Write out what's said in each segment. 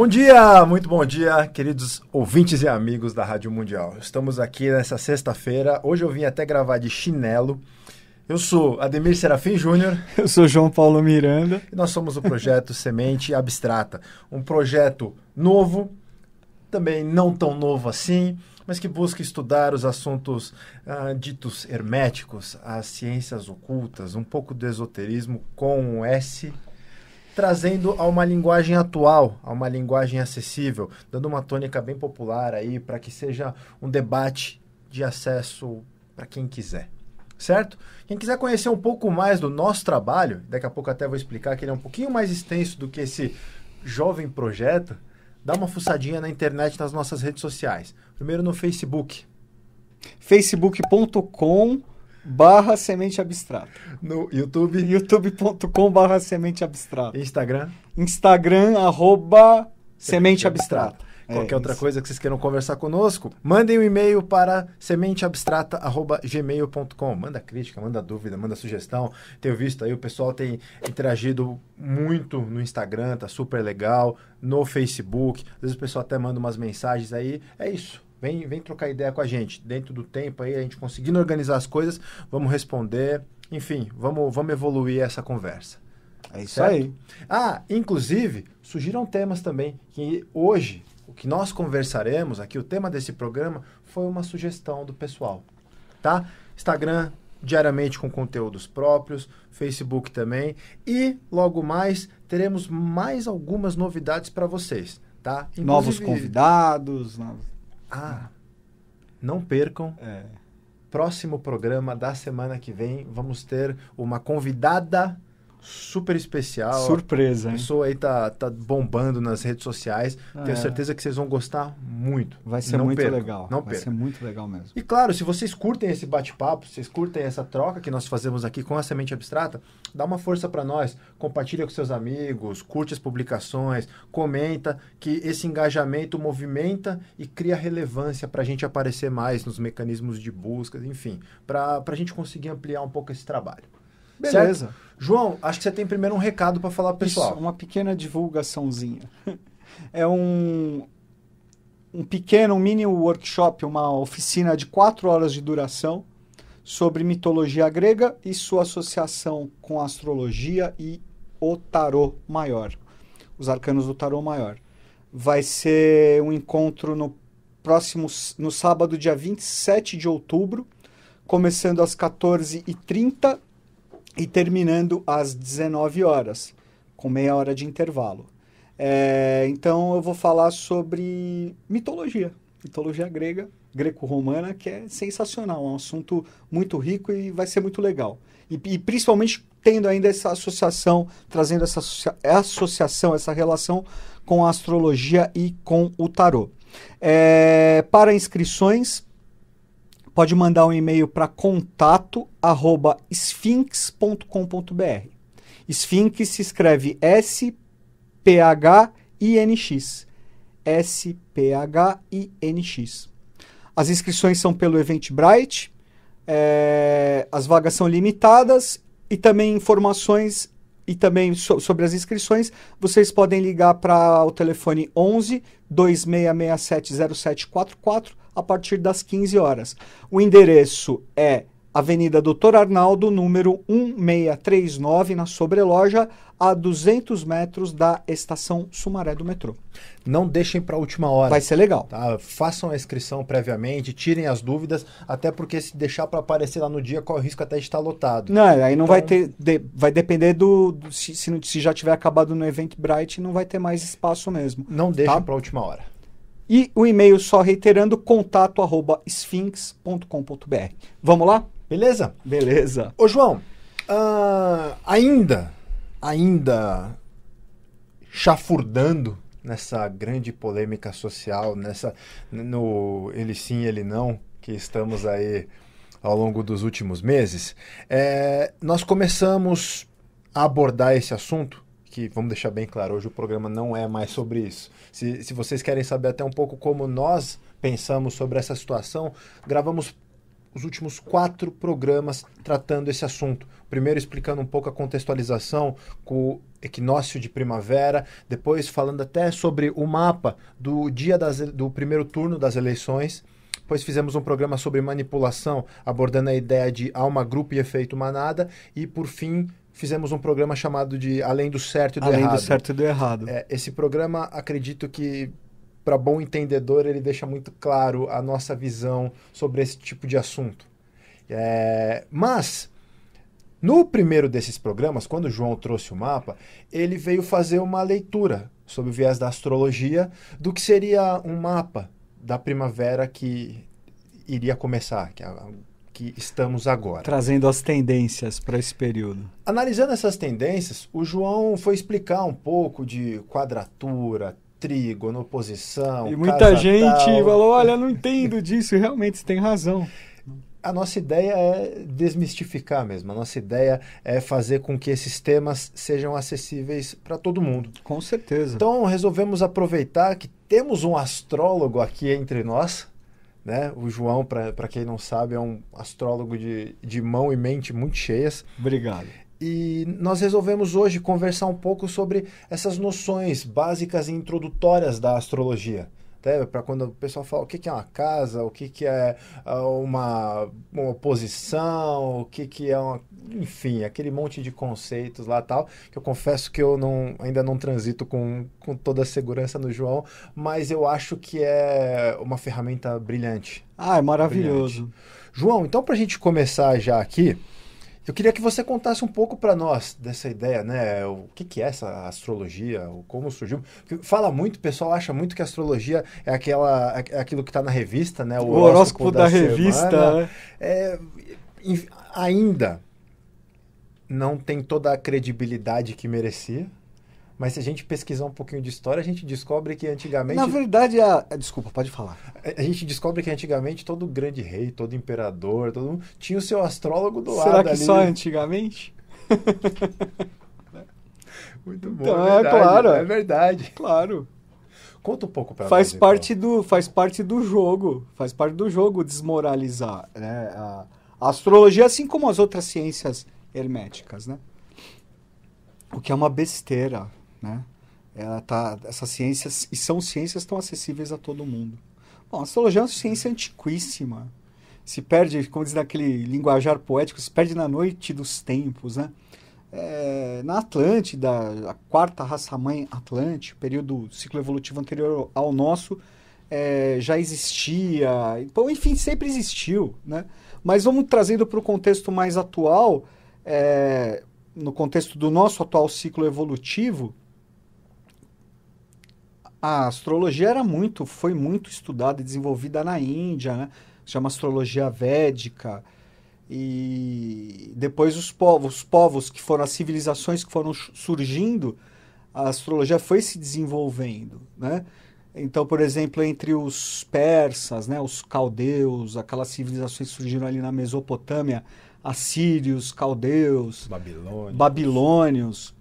Bom dia, muito bom dia, queridos ouvintes e amigos da Rádio Mundial. Estamos aqui nessa sexta-feira. Hoje eu vim até gravar de chinelo. Eu sou Ademir Serafim Júnior. Eu sou João Paulo Miranda. E nós somos o projeto Semente Abstrata. Um projeto novo, também não tão novo assim, mas que busca estudar os assuntos ditos herméticos, as ciências ocultas, um pouco do esoterismo com um S, trazendo a uma linguagem atual, a uma linguagem acessível, dando uma tônica bem popular aí para que seja um debate de acesso para quem quiser. Certo? Quem quiser conhecer um pouco mais do nosso trabalho, daqui a pouco até vou explicar que ele é um pouquinho mais extenso do que esse jovem projeto, dá uma fuçadinha na internet nas nossas redes sociais. Primeiro no Facebook. facebook.com/semente abstrata. No YouTube. youtube.com/semente abstrata. Instagram. Instagram, @semente abstrata. Qualquer outra coisa que vocês queiram conversar conosco, mandem um e-mail para sementeabstrata@gmail.com. Manda crítica, manda dúvida, manda sugestão. Tenho visto aí, o pessoal tem interagido muito no Instagram, tá super legal, no Facebook. Às vezes o pessoal até manda umas mensagens aí. É isso. Vem trocar ideia com a gente. Dentro do tempo aí, a gente conseguindo organizar as coisas, vamos responder. Enfim, vamos evoluir essa conversa. É isso certo? aí. Inclusive, surgiram temas também que hoje... O que nós conversaremos aqui, o tema desse programa, foi uma sugestão do pessoal, tá? Instagram, diariamente com conteúdos próprios, Facebook também, e logo mais teremos mais algumas novidades para vocês, tá? Inclusive... Novos convidados. Não percam, próximo programa da semana que vem, vamos ter uma convidada super especial. Surpresa, hein? A pessoa aí tá bombando nas redes sociais. Tenho certeza que vocês vão gostar muito. Vai ser muito legal. Não Vai ser muito legal mesmo. E claro, se vocês curtem esse bate-papo, vocês curtem essa troca que nós fazemos aqui com a Semente Abstrata, dá uma força para nós. Compartilha com seus amigos, curte as publicações, comenta, que esse engajamento movimenta e cria relevância para a gente aparecer mais nos mecanismos de busca, enfim, para a gente conseguir ampliar um pouco esse trabalho. Beleza. Certo? João, acho que você tem primeiro um recado para falar pro pessoal. Isso, uma pequena divulgaçãozinha. É um mini workshop, uma oficina de 4 horas de duração sobre mitologia grega e sua associação com a astrologia e o tarô maior, os arcanos do tarô maior. Vai ser um encontro no sábado, dia 27 de outubro, começando às 14h30 e terminando às 19 horas, com meia hora de intervalo. Então eu vou falar sobre mitologia grega, greco-romana, que é sensacional, é um assunto muito rico e vai ser muito legal. E principalmente tendo ainda essa associação, trazendo essa associação, essa relação com a astrologia e com o tarô. Para inscrições, pode mandar um e-mail para contato@sphinx.com.br. Sphinx se escreve S-P-H-I-N-X. S-P-H-I-N-X. As inscrições são pelo Eventbrite, as vagas são limitadas e também informações sobre as inscrições, vocês podem ligar para o telefone 11 2667 0744 a partir das 15 horas. O endereço é Avenida Doutor Arnaldo, número 1639, na Sobreloja, a 200 metros da Estação Sumaré do metrô. Não deixem para a última hora. Vai ser legal. Tá? Façam a inscrição previamente, tirem as dúvidas, até porque se deixar para aparecer lá no dia, corre o risco até de estar lotado. Não, aí não vai ter... vai depender se já tiver acabado no Eventbrite, não vai ter mais espaço mesmo. Não deixem para a última hora. E o e-mail, só reiterando, contato@sphinx.com.br. Vamos lá? Beleza? Beleza. Ô, João, ainda chafurdando nessa grande polêmica social, no ele sim, ele não, que estamos aí ao longo dos últimos meses, nós começamos a abordar esse assunto, que vamos deixar bem claro, hoje o programa não é mais sobre isso. Se vocês querem saber até um pouco como nós pensamos sobre essa situação, gravamos os últimos 4 programas tratando esse assunto. Primeiro explicando um pouco a contextualização com o equinócio de primavera, depois falando até sobre o mapa do dia do primeiro turno das eleições. Depois fizemos um programa sobre manipulação, abordando a ideia de alma, grupo e efeito manada. E, por fim, fizemos um programa chamado de Além do Certo e do Errado. Além do Certo e do Errado. Esse programa, acredito que, para bom entendedor, ele deixa muito claro a nossa visão sobre esse tipo de assunto. Mas, no primeiro desses programas, quando o João trouxe o mapa, ele veio fazer uma leitura sobre o viés da astrologia do que seria um mapa da primavera que iria começar, que estamos agora. Trazendo as tendências para esse período. Analisando essas tendências, o João foi explicar um pouco de quadratura, trígono, oposição, e muita gente falou, olha, não entendo disso, e realmente você tem razão. A nossa ideia é desmistificar mesmo, a nossa ideia é fazer com que esses temas sejam acessíveis para todo mundo. Com certeza. Então resolvemos aproveitar que temos um astrólogo aqui entre nós, né? O João, para quem não sabe, é um astrólogo de mão e mente muito cheias. Obrigado. E nós resolvemos hoje conversar um pouco sobre essas noções básicas e introdutórias da astrologia. Para quando o pessoal fala o que é uma casa, o que é uma oposição, o que é enfim, aquele monte de conceitos lá tal, que eu confesso que eu ainda não transito com toda a segurança no João, mas eu acho que é uma ferramenta brilhante. É maravilhoso. Brilhante. João, então para a gente começar já aqui, eu queria que você contasse um pouco para nós dessa ideia, né? O que é essa astrologia, como surgiu. Porque fala muito, o pessoal acha muito que a astrologia é aquilo que está na revista, né? O horóscopo da revista. Ainda não tem toda a credibilidade que merecia, mas se a gente pesquisar um pouquinho de história, a gente descobre que antigamente... Na verdade, desculpa, pode falar. A gente descobre que antigamente todo grande rei, todo imperador, todo mundo tinha o seu astrólogo do lado. Será que só antigamente? Muito bom, então, é verdade, claro. É verdade. Claro. Conta um pouco para nós. Faz parte do jogo. Faz parte do jogo desmoralizar, né? A astrologia, assim como as outras ciências herméticas, né? O que é uma besteira, né? Essas ciências, e são ciências tão acessíveis a todo mundo. Bom, a astrologia é uma ciência antiquíssima. Se perde, como diz naquele linguajar poético, se perde na noite dos tempos, né? Na Atlântida, a quarta raça-mãe Atlântica, período ciclo evolutivo anterior ao nosso, já existia. Então, enfim, sempre existiu, né? Mas vamos trazendo para o contexto mais atual, no contexto do nosso atual ciclo evolutivo, a astrologia foi muito estudada e desenvolvida na Índia, né? Se chama astrologia védica. E depois os povos que foram, as civilizações que foram surgindo, a astrologia foi se desenvolvendo, né? Então, por exemplo, entre os persas, né, os caldeus, aquelas civilizações que surgiram ali na Mesopotâmia, assírios, caldeus, babilônios,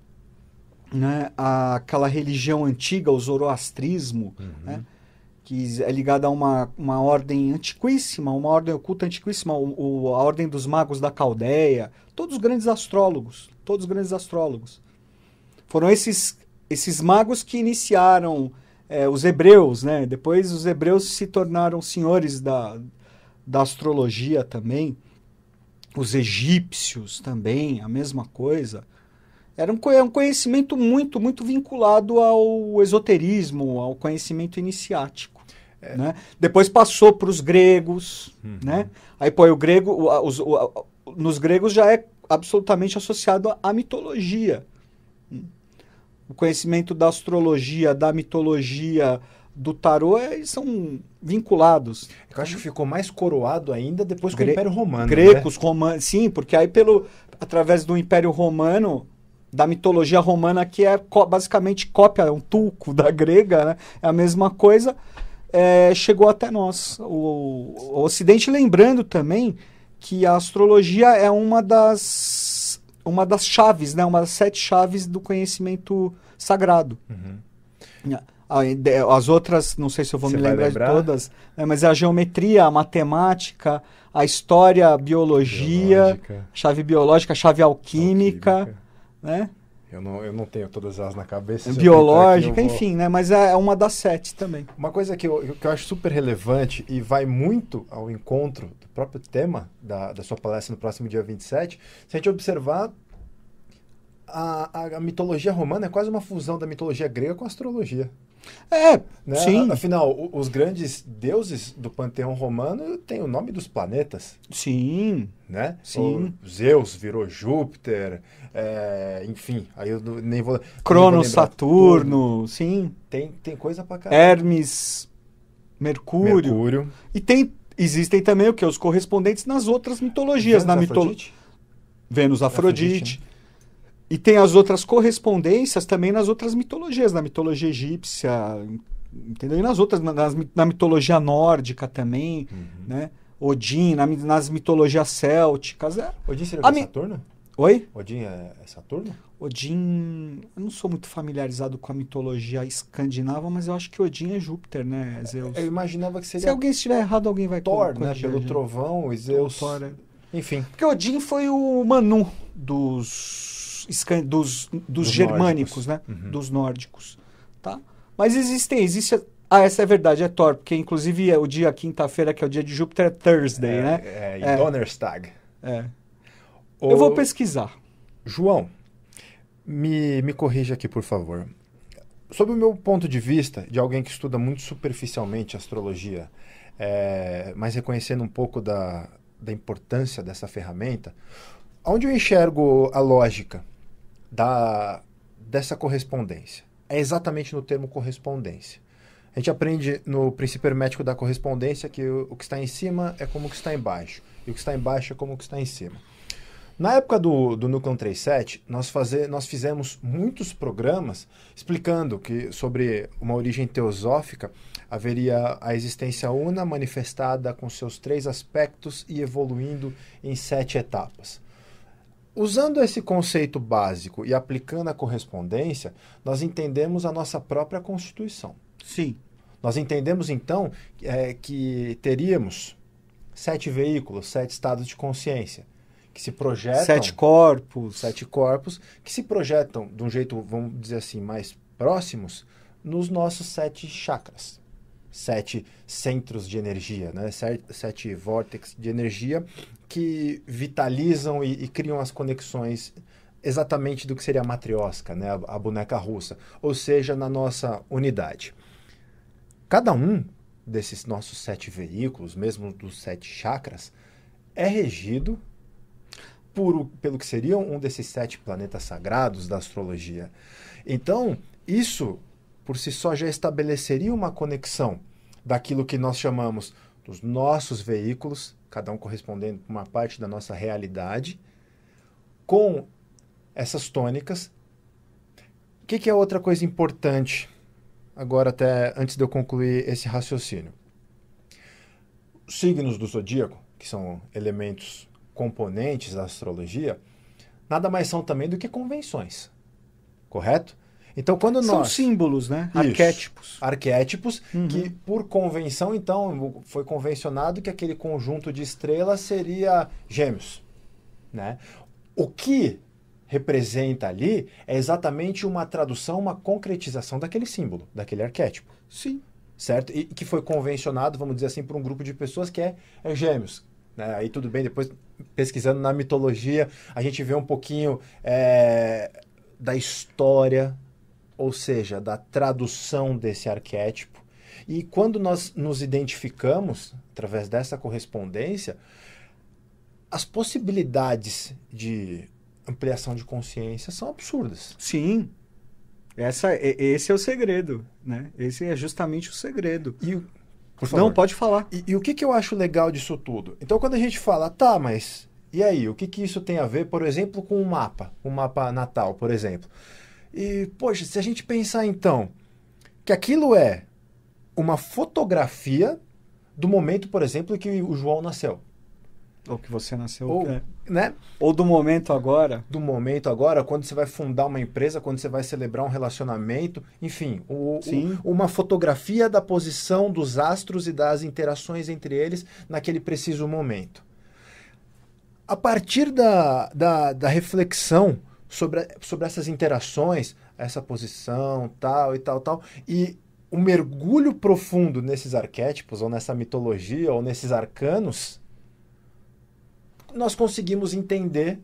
né, aquela religião antiga, o zoroastrismo, né, que é ligada a uma ordem antiquíssima, uma ordem oculta antiquíssima, a ordem dos magos da Caldeia, todos grandes astrólogos. Foram esses magos que iniciaram os hebreus, né? Depois os hebreus se tornaram senhores da astrologia também. Os egípcios também, a mesma coisa. Era um conhecimento muito, muito vinculado ao esoterismo, ao conhecimento iniciático. Né? Depois passou para os gregos, né? Aí o grego, nos gregos já é absolutamente associado à mitologia. O conhecimento da astrologia, da mitologia, do tarô são vinculados. Eu acho que ficou mais coroado ainda depois com o Império Romano. Gregos, né? romanos, sim, porque aí através do Império Romano, da mitologia romana, que é basicamente cópia, é um tulco da grega, né? É a mesma coisa, chegou até nós. O Ocidente, lembrando também que a astrologia é uma das chaves, né? Uma das 7 chaves do conhecimento sagrado. As outras, não sei se eu vou Você me vai lembrar lembrar? de todas, né, mas a geometria, a matemática, a história, a biologia, Biológica, chave biológica, a chave alquímica, alquímica. né? Eu não tenho todas elas na cabeça. Se eu tentar aqui, eu Biológica, vou- enfim, né? Mas é uma das 7 também. Uma coisa que eu acho super relevante e vai muito ao encontro do próprio tema da sua palestra no próximo dia 27, se a gente observar, a mitologia romana é quase uma fusão da mitologia grega com a astrologia. Né? Sim, Afinal, os grandes deuses do panteão romano têm o nome dos planetas. sim, Né? Sim. O Zeus virou Júpiter, enfim, aí eu nem vou Cronos, lembrar Saturno, sim, tudo. Tem coisa pra caramba. Hermes, Mercúrio. Mercúrio. E existem também o que? Os correspondentes nas outras mitologias. Afrodite? Vênus, Afrodite. E tem as outras correspondências também nas outras mitologias, na mitologia egípcia, entendeu? E nas outras, na mitologia nórdica também, né? Odin, nas mitologias célticas. Odin seria de Saturno? Oi? Odin é Saturno? Odin, eu não sou muito familiarizado com a mitologia escandinava, mas eu acho que Odin é Júpiter, né? Zeus. Eu imaginava que seria Se alguém estiver errado, alguém vai Thor, né? corrigir, Pelo gente. trovão e Zeus. Thor, Enfim. Porque Odin foi o Manu dos germânicos, nórdicos. né? Uhum. Dos nórdicos, tá? Mas existe... essa é verdade, é Thor, porque inclusive o dia quinta-feira, que é o dia de Júpiter, é Thursday, né? E Donnerstag. Eu vou pesquisar. João, me corrija aqui, por favor. Sob o meu ponto de vista, de alguém que estuda muito superficialmente astrologia, mas reconhecendo um pouco da importância dessa ferramenta, onde eu enxergo a lógica dessa correspondência? É exatamente no termo correspondência. A gente aprende no princípio hermético da correspondência que o que está em cima é como o que está embaixo, e o que está embaixo é como o que está em cima. Na época do Núcleo 137, nós fizemos muitos programas explicando que sobre uma origem teosófica haveria a existência una manifestada com seus 3 aspectos e evoluindo em 7 etapas. Usando esse conceito básico e aplicando a correspondência, nós entendemos a nossa própria Constituição. Sim. Nós entendemos, então, que teríamos 7 veículos, 7 estados de consciência, que se projetam... 7 corpos. 7 corpos, que se projetam de um jeito, vamos dizer assim, mais próximos, nos nossos 7 chakras. 7 centros de energia, né? 7 vórtices de energia que vitalizam e criam as conexões exatamente do que seria a matriosca, né? A boneca russa, ou seja, na nossa unidade. Cada um desses nossos 7 veículos, mesmo dos 7 chakras, é regido pelo que seria um desses 7 planetas sagrados da astrologia. Então, isso por si só já estabeleceria uma conexão daquilo que nós chamamos dos nossos veículos, cada um correspondendo com uma parte da nossa realidade, com essas tônicas. O que é outra coisa importante, agora até antes de eu concluir esse raciocínio? Os signos do zodíaco, que são elementos componentes da astrologia, nada mais são também do que convenções, correto? Então, quando São símbolos, né? Isso, arquétipos. Arquétipos que, por convenção, então, foi convencionado que aquele conjunto de estrelas seria Gêmeos, né? O que representa ali é exatamente uma tradução, uma concretização daquele símbolo, daquele arquétipo. Sim. Certo? E que foi convencionado, vamos dizer assim, por um grupo de pessoas que é Gêmeos. Né? Aí tudo bem, depois pesquisando na mitologia, a gente vê um pouquinho da história, ou seja, da tradução desse arquétipo. E quando nós nos identificamos, através dessa correspondência, as possibilidades de ampliação de consciência são absurdas. Sim. Esse é o segredo, né? Esse é justamente o segredo. Por favor. Não, pode falar. E o que eu acho legal disso tudo? Então, quando a gente fala, tá, mas e aí? O que isso tem a ver, por exemplo, com um mapa natal, por exemplo? E, poxa, se a gente pensar, então, que aquilo é uma fotografia do momento, por exemplo, em que o João nasceu. Ou que você nasceu. Ou, né? Ou do momento agora. Do momento agora, quando você vai fundar uma empresa, quando você vai celebrar um relacionamento, enfim, uma fotografia da posição dos astros e das interações entre eles naquele preciso momento. A partir da reflexão sobre essas interações, essa posição, tal, e um mergulho profundo nesses arquétipos, ou nessa mitologia, ou nesses arcanos, nós conseguimos entender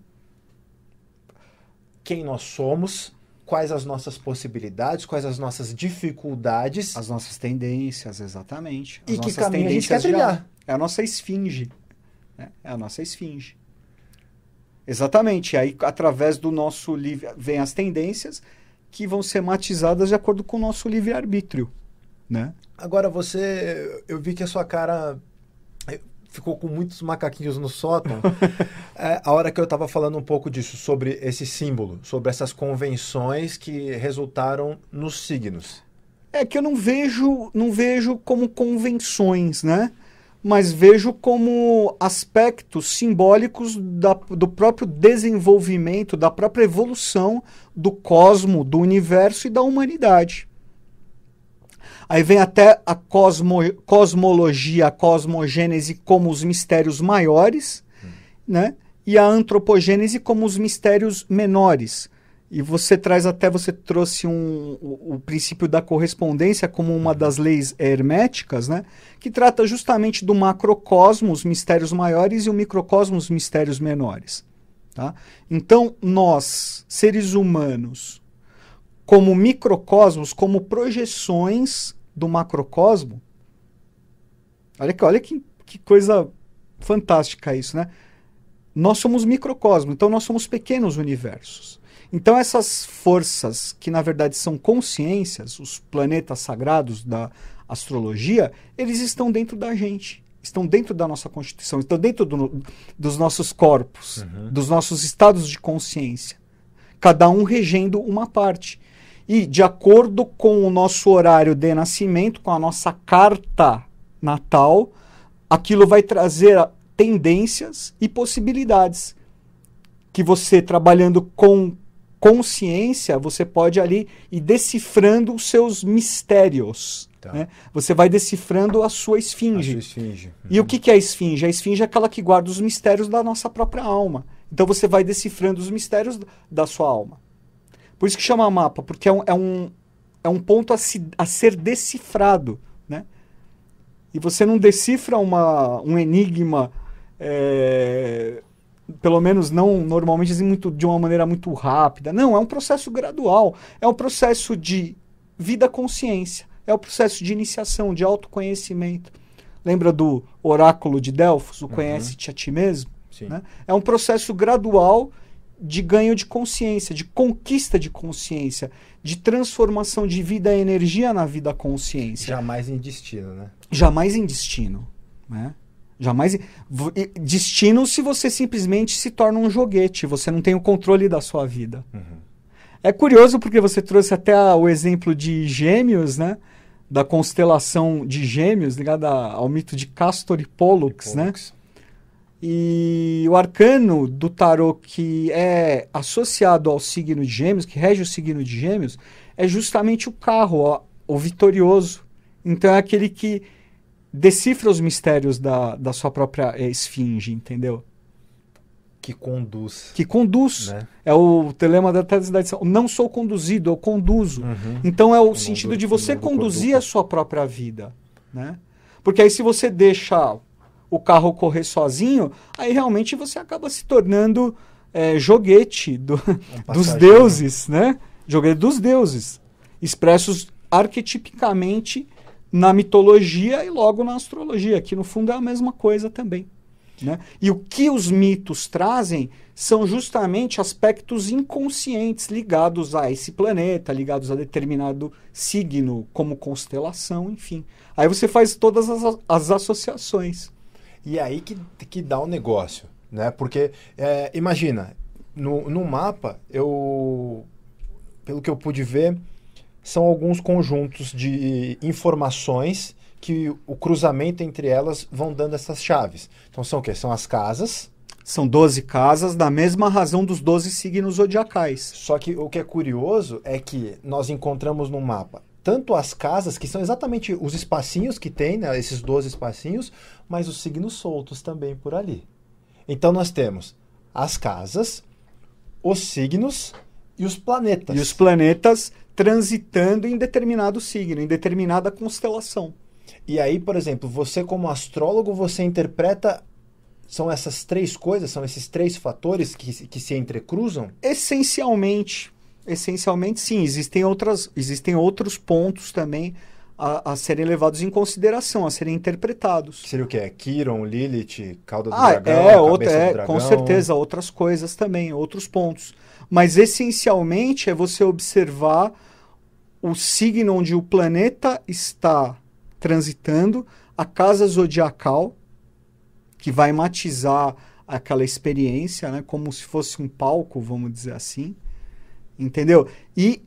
quem nós somos, quais as nossas possibilidades, quais as nossas dificuldades. As nossas tendências, exatamente. E que caminho a gente quer trilhar. É a nossa esfinge. Né? É a nossa esfinge. Exatamente. Aí, através do nosso livre... vem as tendências que vão ser matizadas de acordo com o nosso livre-arbítrio. Né? Agora, eu vi que a sua cara ficou com muitos macaquinhos no sótão. A hora que eu estava falando um pouco disso, sobre esse símbolo, sobre essas convenções que resultaram nos signos. É que eu não vejo como convenções, né? Mas vejo como aspectos simbólicos do próprio desenvolvimento, da própria evolução do cosmo, do universo e da humanidade. Aí vem até a cosmologia, a cosmogênese como os mistérios maiores, né? E a antropogênese como os mistérios menores. E você trouxe o princípio da correspondência como uma das leis herméticas, né? Que trata justamente do macrocosmo, os mistérios maiores, e o microcosmo, os mistérios menores. Tá? Então, nós, seres humanos, como microcosmos, como projeções do macrocosmo, olha que coisa fantástica isso, né? Nós somos microcosmos, então nós somos pequenos universos. Então essas forças, que na verdade são consciências, os planetas sagrados da astrologia, eles estão dentro da gente, estão dentro da nossa constituição, estão dentro dos nossos corpos, dos nossos estados de consciência, cada um regendo uma parte. E de acordo com o nosso horário de nascimento, com a nossa carta natal, aquilo vai trazer tendências e possibilidades que você, trabalhando com consciência, você pode ali ir decifrando os seus mistérios. Tá. Né? Você vai decifrando a sua esfinge. E o que é a esfinge? A esfinge é aquela que guarda os mistérios da nossa própria alma. Então você vai decifrando os mistérios da sua alma. Por isso que chama mapa, porque é um ponto a ser decifrado. Né? E você não decifra um enigma, pelo menos não normalmente de uma maneira muito rápida. Não, é um processo gradual. É um processo de vida-consciência. É um processo de iniciação, de autoconhecimento. Lembra do oráculo de Delfos, o conhece-te a ti mesmo? Né? É um processo gradual de ganho de consciência, de conquista de consciência, de transformação de vida e energia na vida consciência. Jamais em destino, né? Jamais em destino, né? Jamais destino se você simplesmente se torna um joguete, você não tem o controle da sua vida. É curioso porque você trouxe até o exemplo de Gêmeos, né? Da constelação de Gêmeos, ligada ao mito de Castor e Pollux, né? E o arcano do tarô que é associado ao signo de Gêmeos, que rege o signo de Gêmeos, é justamente o carro, o vitorioso. Então é aquele que decifra os mistérios da sua própria esfinge, entendeu? Que conduz. Que conduz. Né? É o telema da cidade. Não sou conduzido, eu conduzo. Então é o sentido de você conduzir a sua própria vida. Né? Porque aí se você deixa o carro correr sozinho, aí realmente você acaba se tornando joguete dos deuses, né? Joguete dos deuses, expressos arquetipicamente na mitologia e logo na astrologia, que no fundo é a mesma coisa também. Né? E o que os mitos trazem são justamente aspectos inconscientes ligados a esse planeta, ligados a determinado signo, como constelação, enfim. Aí você faz todas as associações. E aí que dá o negócio, né? Porque, imagina, no mapa, pelo que eu pude ver, são alguns conjuntos de informações que o cruzamento entre elas vão dando essas chaves. Então são o quê? São as casas. São 12 casas, da mesma razão dos 12 signos zodiacais. Só que o que é curioso é que nós encontramos no mapa tanto as casas, que são exatamente os espacinhos que tem, né, esses 12 espacinhos, mas os signos soltos também por ali. Então nós temos as casas, os signos e os planetas. E os planetas transitando em determinado signo, em determinada constelação. E aí, por exemplo, você como astrólogo, você interpreta... São essas três coisas, são esses três fatores que se entrecruzam? Essencialmente, sim. Existem outros pontos também a serem levados em consideração, a serem interpretados. Que seria o quê? Quiron, Lilith, cauda do dragão, cabeça do dragão? Com certeza, outras coisas também, outros pontos. Mas essencialmente é você observar o signo onde o planeta está transitando, a casa zodiacal, que vai matizar aquela experiência, né, como se fosse um palco, vamos dizer assim, entendeu? E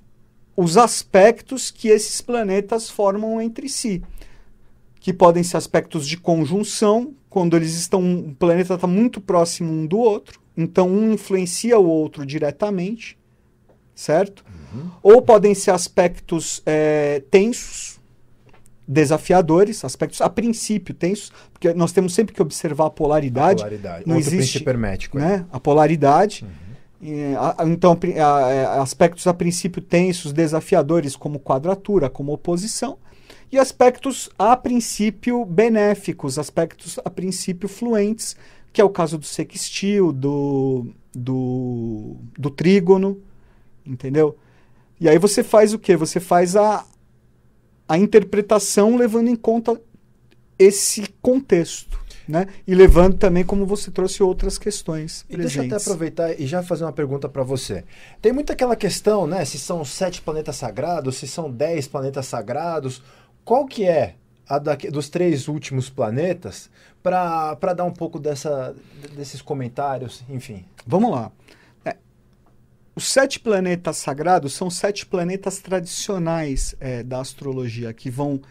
os aspectos que esses planetas formam entre si, que podem ser aspectos de conjunção, quando o planeta está muito próximo um do outro, então um influencia o outro diretamente, certo? Uhum. Ou podem ser aspectos tensos, desafiadores, aspectos a princípio tensos, porque nós temos sempre que observar a polaridade. Não Outro existe, princípio hermético. né? A polaridade. Uhum. Então, aspectos a princípio tensos, desafiadores, como quadratura, como oposição, e aspectos a princípio benéficos, aspectos a princípio fluentes, que é o caso do sextil, do trígono, entendeu? E aí você faz o quê? Você faz a interpretação levando em conta esse contexto, né? E levando também, como você trouxe, outras questões presentes. Deixa eu até aproveitar e já fazer uma pergunta para você. Tem muito aquela questão, né? Se são 7 planetas sagrados, se são 10 planetas sagrados. Qual que é dos 3 últimos planetas para dar um pouco desses comentários, enfim? Vamos lá. Os 7 planetas sagrados são 7 planetas tradicionais da astrologia, que vão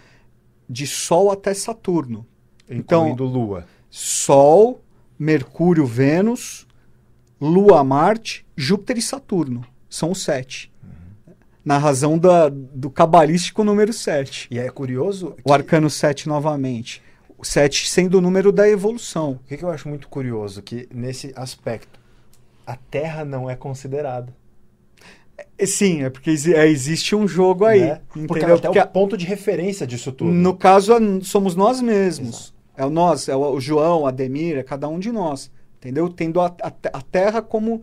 de Sol até Saturno. Incluindo Lua. Sol, Mercúrio, Vênus, Lua, Marte, Júpiter e Saturno. São os 7. Na razão do cabalístico número 7. E é curioso... O arcano 7 novamente. O 7 sendo o número da evolução. O que eu acho muito curioso? Que nesse aspecto, a Terra não é considerada. Sim, é porque existe um jogo aí. Né? Porque ela é o ponto de referência disso tudo. No caso, somos nós mesmos. Exato. É o nós, é o João, a Ademir, é cada um de nós. Entendeu? Tendo a Terra como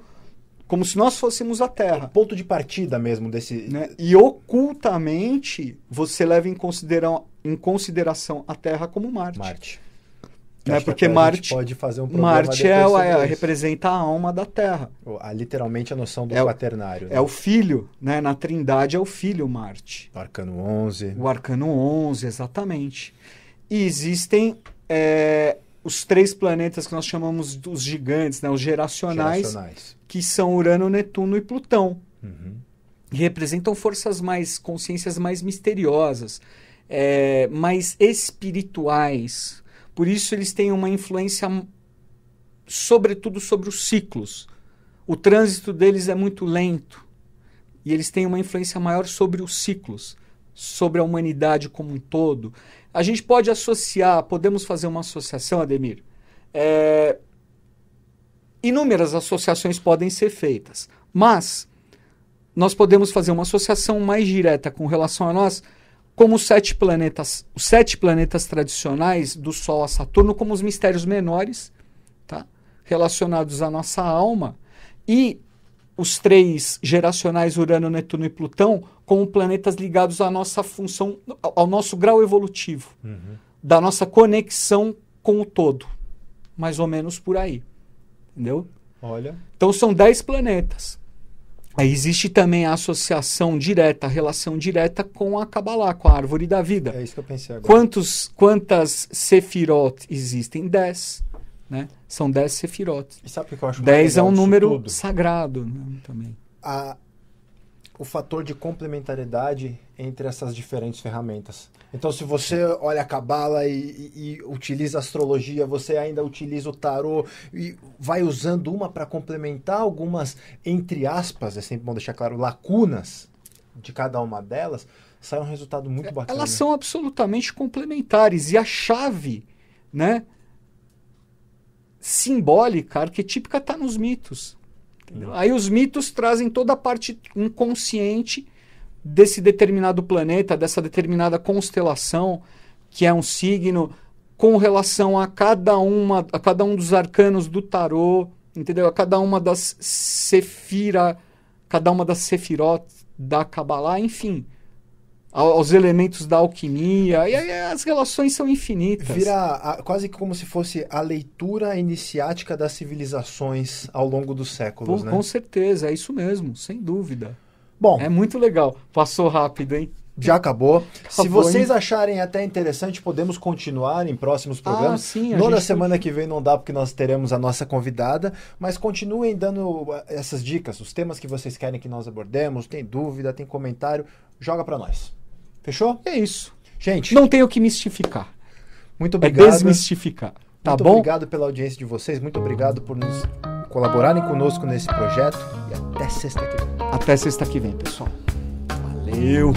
se nós fôssemos a Terra. O ponto de partida mesmo desse... Né? E ocultamente, você leva em consideração a Terra como Marte. Né? Porque Marte pode fazer um problema Marte representa a alma da Terra. Literalmente a noção do quaternário. É o filho, né? Na Trindade é o filho Marte. O arcano 11. O arcano 11, exatamente. E existem os 3 planetas que nós chamamos dos gigantes, né? Os geracionais, que são Urano, Netuno e Plutão. Uhum. E representam consciências mais misteriosas, mais espirituais. Por isso eles têm uma influência, sobretudo, sobre os ciclos. O trânsito deles é muito lento. E eles têm uma influência maior sobre os ciclos, sobre a humanidade como um todo. A gente pode podemos fazer uma associação, Ademir. Inúmeras associações podem ser feitas. Mas nós podemos fazer uma associação mais direta com relação a nós, como os 7 planetas tradicionais, do Sol a Saturno, como os mistérios menores, tá? Relacionados à nossa alma, e os 3 geracionais, Urano, Netuno e Plutão, como planetas ligados à nossa função, ao nosso grau evolutivo, da nossa conexão com o todo. Mais ou menos por aí. Entendeu? Olha. Então são 10 planetas. Aí existe também a associação direta, a relação direta com a Kabbalah, com a árvore da vida. É isso que eu pensei agora. Quantas Sefirot existem? 10. Né? São 10 Sefirot. E sabe o que eu acho 10 é um número tudo? sagrado, né? Também. o fator de complementariedade entre essas diferentes ferramentas. Então, se você olha a Cabala e utiliza a astrologia, você ainda utiliza o tarô e vai usando uma para complementar algumas, entre aspas, é sempre bom deixar claro, lacunas de cada uma delas, sai um resultado muito bacana. Elas são absolutamente complementares. E a chave, né, simbólica, arquetípica, está nos mitos. Entendeu? Aí os mitos trazem toda a parte inconsciente desse determinado planeta, dessa determinada constelação, que é um signo, com relação a cada um dos arcanos do tarô, entendeu? A cada uma das sefirot da Kabbalah, enfim, aos elementos da alquimia, e aí as relações são infinitas. Vira quase que como se fosse a leitura iniciática das civilizações ao longo dos séculos, né? Com certeza, é isso mesmo, sem dúvida. Bom, é muito legal. Passou rápido, hein? Já acabou. Se vocês hein? acharem até interessante, podemos continuar em próximos programas. Sim, Na semana que vem não dá, porque nós teremos a nossa convidada, mas continuem dando essas dicas, os temas que vocês querem que nós abordemos. Tem dúvida, tem comentário, joga para nós. Fechou? É isso. Gente, não tenho que mistificar. Muito obrigado. É desmistificar. Tá muito bom? Obrigado pela audiência de vocês, muito obrigado por nos colaborarem conosco nesse projeto e até sexta que vem. Até sexta que vem, pessoal. Valeu!